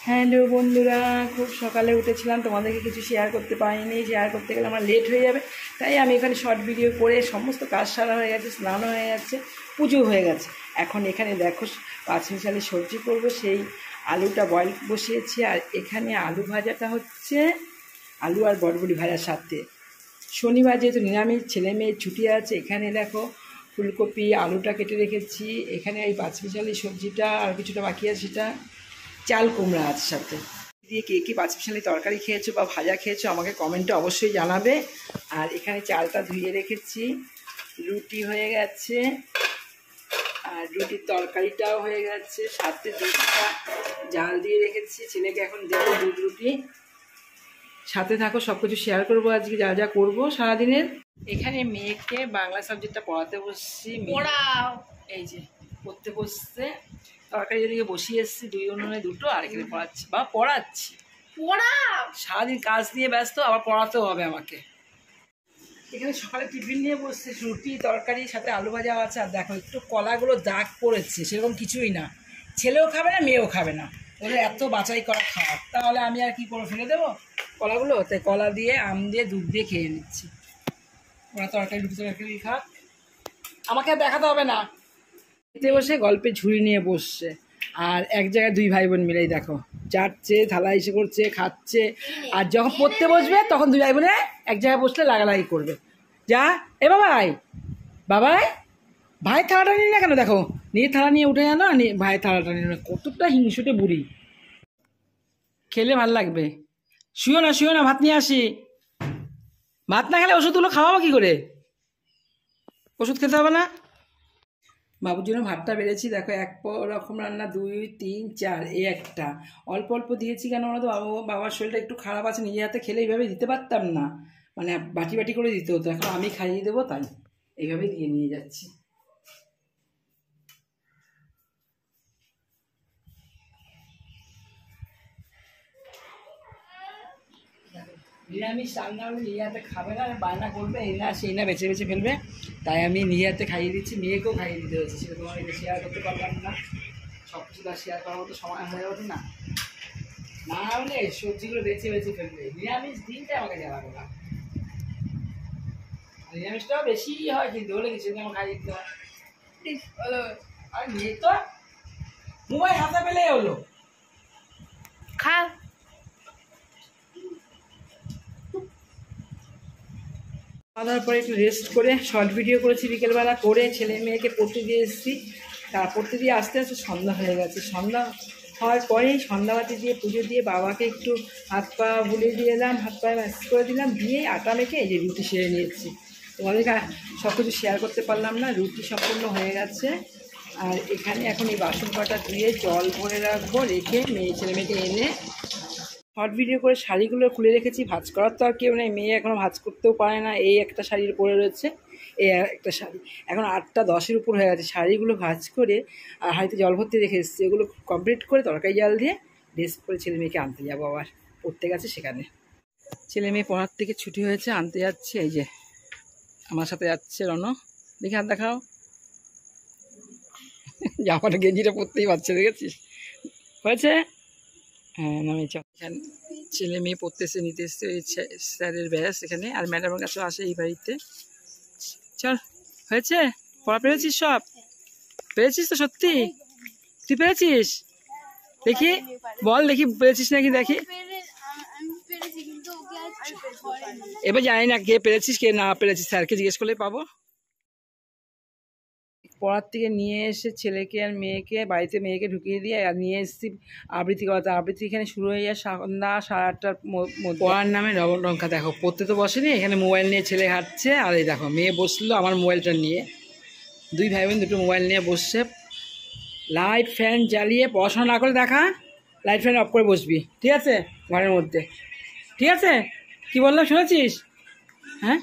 Hello বন্ধুরা, খুব সকালে উঠেছিলাম, তোমাদেরকে কিছু শেয়ার করতে পারিনি। শেয়ার করতে গেলে আমার লেট হয়ে যাবে, তাই আমি এখানে শর্ট ভিডিও করে সমস্ত কাজ সারা হয়ে গেছে, স্নানও হয়ে যাচ্ছে, পুজো হয়ে গেছে। এখন এখানে দেখো পাঁচমিশালি সবজি করব, সেই আলুটা বয়েল বসিয়েছি। আর এখানে আলু ভাজাটা হচ্ছে আলু আর বটবটি ভাজার সাথে। শনিবার যেহেতু নিরামিষ, ছেলে মেয়ের ছুটি আছে। এখানে দেখো ফুলকপি আলুটা কেটে রেখেছি, এখানে এই পাঁচমিশালি সবজিটা আর কিছুটা বাকি আছে, সেটা চাল কুমড়া আছে সাথে দিয়ে। কে কে পাঁচমিশালি তরকারি খেয়েছো বা ভাজা খেয়েছো আমাকে কমেন্টে অবশ্যই জানাবে। আর এখানে চালটা ধুয়ে রেখেছি, রুটি হয়ে গেছে, আর রুটির তরকারিটাও হয়ে গেছে, সাথে দুধটা জাল দিয়ে রেখেছি, ছেলেকে এখন দেবো দুধ রুটি। সাথে থাকো, সব কিছু শেয়ার করবো আজকে যা যা করবো সারাদিনের। এখানে মেয়েকে বাংলা সাবজেক্টটা পড়াতে বসছি, এই যে পড়তে বসছে। তরকারি যেদিকে বসিয়ে এসেছি, দুই উনুনে দুটো, আর এখানে পড়াচ্ছি বা পড়াচ্ছি। সারাদিন কাজ নিয়ে ব্যস্ত, আবার পড়াতেও হবে আমাকে। এখানে সকালে টিফিন নিয়ে বসছে, রুটি তরকারি সাথে আলু ভাজা আছে। আর দেখো একটু কলাগুলো দাগ পড়েছে, সেরকম কিছুই না, ছেলেও খাবে না মেয়েও খাবে না, ওদের এত বাছাই করা খাওয়া। তাহলে আমি আর কি করে ফেলে দেবো কলাগুলো? তাই কলা দিয়ে আম দিয়ে দুধ দিয়ে খেয়ে নিচ্ছি। ওরা তরকারি রুটি তরকারি খাক, আমাকে আর দেখাতে হবে না। খেতে বসে গল্পে ঝুড়ি নিয়ে বসছে, আর এক জায়গায় দুই ভাই বোন মিলেই দেখো চাটছে, থালা এসে করছে, খাচ্ছে। আর যখন পড়তে বসবে তখন দুই ভাই বোনে এক জায়গায় বসলে লাগালাগি করবে। যা এ বাবাই, বাবাই ভাই থালাটা নিয়ে না কেন, দেখো নিয়ে থালা নিয়ে উঠে জানো, ভাই থালাটা নিয়ে না। কতটা হিংসুটে বুড়ি, খেলে ভাল লাগবে। শুয়ো না শুয়ো না, ভাত নিয়ে আসি। ভাত না খেলে ওষুধগুলো খাওয়াবো কি করে? ওষুধ খেতে হবে না? বাবুর জন্য ভাতটা বেড়েছি, দেখো এক রকম রান্না, 2, 3, 4, এই একটা অল্প অল্প দিয়েছি। কেন বলো তো, বাবার শরীরটা একটু খারাপ আছে, নিজের হাতে খেলে এইভাবে দিতে পারতাম না, মানে বাটি বাটি করে দিতে হতো। এখন আমি খাইয়ে দেবো, তাই এইভাবেই দিয়ে নিয়ে যাচ্ছি। নিরামিষ রান্না হলে নিজে হাতে খাবে না, বায়না করবে, এই না সেই না বেছে বেছে ফেলবে, তাই আমি নিজে হাতে খাইয়ে দিচ্ছি। মেয়েকেও খাইয়ে দিতে হচ্ছে, সেটা তোমার এটা শেয়ার করতে পারলাম না। সব কিছু তার শেয়ার করার মতো সময় হয়ে ওঠে না, না হলে সবজিগুলো বেছে বেছে ফেলবে। নিরামিষ দিনটা আমাকে জ্বালাবে না, নিরামিষটাও বেশি হয়, কিন্তু হলে কিছু আমার খাইয়ে দিতে হয়। আর মেয়ে তো মোবাইল হাতে পেলে হলো খা। খাওয়া দাওয়ার পরে একটু রেস্ট করে শর্ট ভিডিও করেছি বিকেলবেলা, করে ছেলে মেয়েকে পড়তে দিয়ে এসেছি। তার পড়তে দিয়ে আস্তে আস্তে সন্ধ্যা হয়ে গেছে। সন্ধ্যা হওয়ার পরেই সন্ধ্যাবাতি দিয়ে পুজো দিয়ে বাবাকে একটু হাত পা বুলিয়ে দিয়ে এলাম, হাত পায়ে ম্যাসেজ করে দিলাম, দিয়ে আটা মেখে এই যে রুটি সেরে নিয়েছি। তোমাদেরকে সব কিছু শেয়ার করতে পারলাম না, রুটি সম্পূর্ণ হয়ে গেছে। আর এখানে এখন এই বাসন কটা ধুয়ে জল ভরে রাখবো, রেখে ছেলে মেয়েকে এনে শর্ট ভিডিও করে শাড়িগুলো খুলে রেখেছি। ভাঁজ করার তো আর কেউ নেই, মেয়ে এখনও ভাঁজ করতেও পারে না। এই একটা শাড়ির পরে রয়েছে, এই একটা শাড়ি। এখন 8টা 10-এর উপর হয়ে গেছে, শাড়িগুলো ভাঁজ করে আর হাড়িতে জল ভর্তি রেখে এসেছি। এগুলো কমপ্লিট করে তরকারি জাল দিয়ে ড্রেস পরে ছেলে মেয়েকে আনতে যাবো, আবার পড়তে গেছে সেখানে। ছেলে মেয়ে পড়ার থেকে ছুটি হয়েছে, আনতে যাচ্ছে। এই যে আমার সাথে যাচ্ছে রনো, দেখে হাত দেখাও। জামাটা গেঞ্জিটা পরতেই পারছে, দেখেছিস? হয়েছে, হ্যাঁ নামে চল। এখানে ছেলে মেয়ে পড়তে এসে নিতে এসছে ওই স্যারের ব্যাস এখানে, আর ম্যাডামের কাছেও আসে এই বাড়িতে। চল, হয়েছে? পড়া পেরেছিস? সব পেরেছিস তো? সত্যি তুই পেরেছিস? দেখি বল, দেখি পেরেছিস নাকি দেখি। এবার জানি না কে পেরেছিস কে না পেরেছিস, স্যারকে জিজ্ঞেস করলে পাবো। পড়ার থেকে নিয়ে এসে ছেলেকে আর মেয়েকে বাড়িতে, মেয়েকে ঢুকিয়ে দিয়ে আর নিয়ে এসেছি আবৃত্তি করাতে। আবৃত্তি এখানে শুরু হয়ে যায় সন্ধ্যা 8:30-টার মধ্যে। পড়ার নামে লঙ্কা, দেখো পড়তে তো বসেনি, এখানে মোবাইল নিয়ে ছেলে হাঁটছে। আর এই দেখো মেয়ে বসলো আমার মোবাইলটা নিয়ে, দুই ভাই বোন দুটো মোবাইল নিয়ে বসছে। লাইট ফ্যান জ্বালিয়ে পড়াশোনা না করে দেখা, লাইট ফ্যান অফ করে বসবি, ঠিক আছে? ঘরের মধ্যে, ঠিক আছে? কি বললাম শুনেছিস? হ্যাঁ।